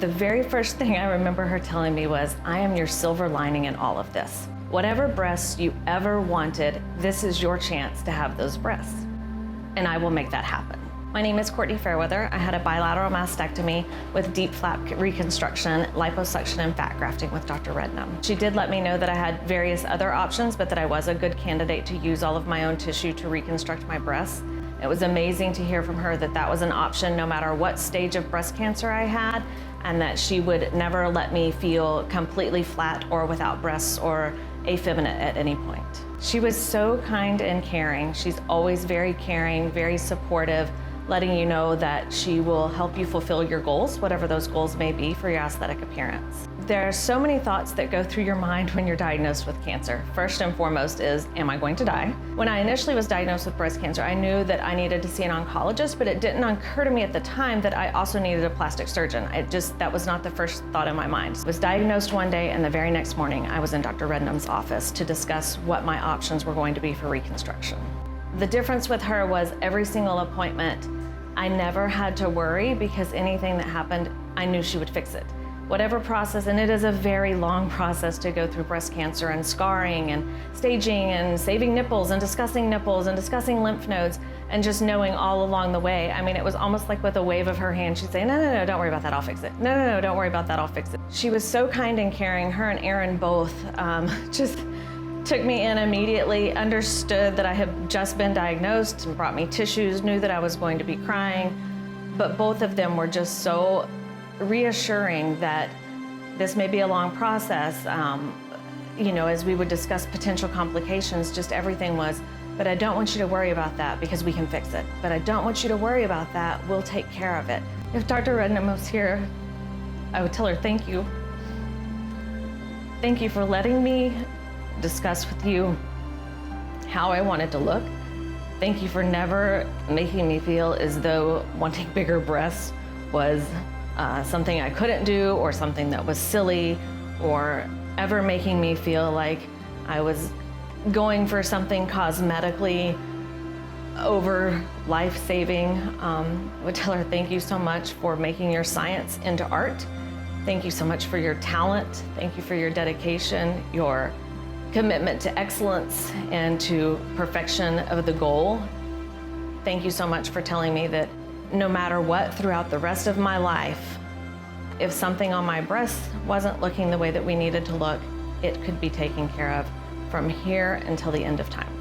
The very first thing I remember her telling me was, I am your silver lining in all of this. Whatever breasts you ever wanted, this is your chance to have those breasts. And I will make that happen. My name is Courtney Fairweather. I had a bilateral mastectomy with DIEP Flap reconstruction, liposuction, and fat grafting with Dr. Rednam. She did let me know that I had various other options, but that I was a good candidate to use all of my own tissue to reconstruct my breasts. It was amazing to hear from her that that was an option no matter what stage of breast cancer I had, and that she would never let me feel completely flat or without breasts or effeminate at any point. She was so kind and caring. She's always very caring, very supportive, letting you know that she will help you fulfill your goals, whatever those goals may be for your aesthetic appearance. There are so many thoughts that go through your mind when you're diagnosed with cancer. First and foremost is, am I going to die? When I initially was diagnosed with breast cancer, I knew that I needed to see an oncologist, but it didn't occur to me at the time that I also needed a plastic surgeon. That was not the first thought in my mind. I was diagnosed one day, and the very next morning, I was in Dr. Rednam's office to discuss what my options were going to be for reconstruction. The difference with her was every single appointment, I never had to worry because anything that happened, I knew she would fix it. Whatever process, and it is a very long process to go through breast cancer and scarring and staging and saving nipples and discussing lymph nodes and just knowing all along the way. I mean, it was almost like with a wave of her hand, she'd say, no, don't worry about that, I'll fix it. No, don't worry about that, I'll fix it. She was so kind and caring. Her and Aaron both just took me in immediately, understood that I had just been diagnosed and brought me tissues, knew that I was going to be crying, but both of them were just so reassuring that this may be a long process. As we would discuss potential complications, just everything was, but I don't want you to worry about that because we can fix it. But I don't want you to worry about that, we'll take care of it. If Dr. Rednam was here, I would tell her thank you. Thank you for letting me discuss with you how I wanted to look. Thank you for never making me feel as though wanting bigger breasts was something I couldn't do or something that was silly, or ever making me feel like I was going for something cosmetically over life-saving. I would tell her thank you so much for making your science into art. Thank you so much for your talent. Thank you for your dedication, your commitment to excellence and to perfection of the goal. Thank you so much for telling me that no matter what, throughout the rest of my life, if something on my breast wasn't looking the way that we needed to look, it could be taken care of from here until the end of time.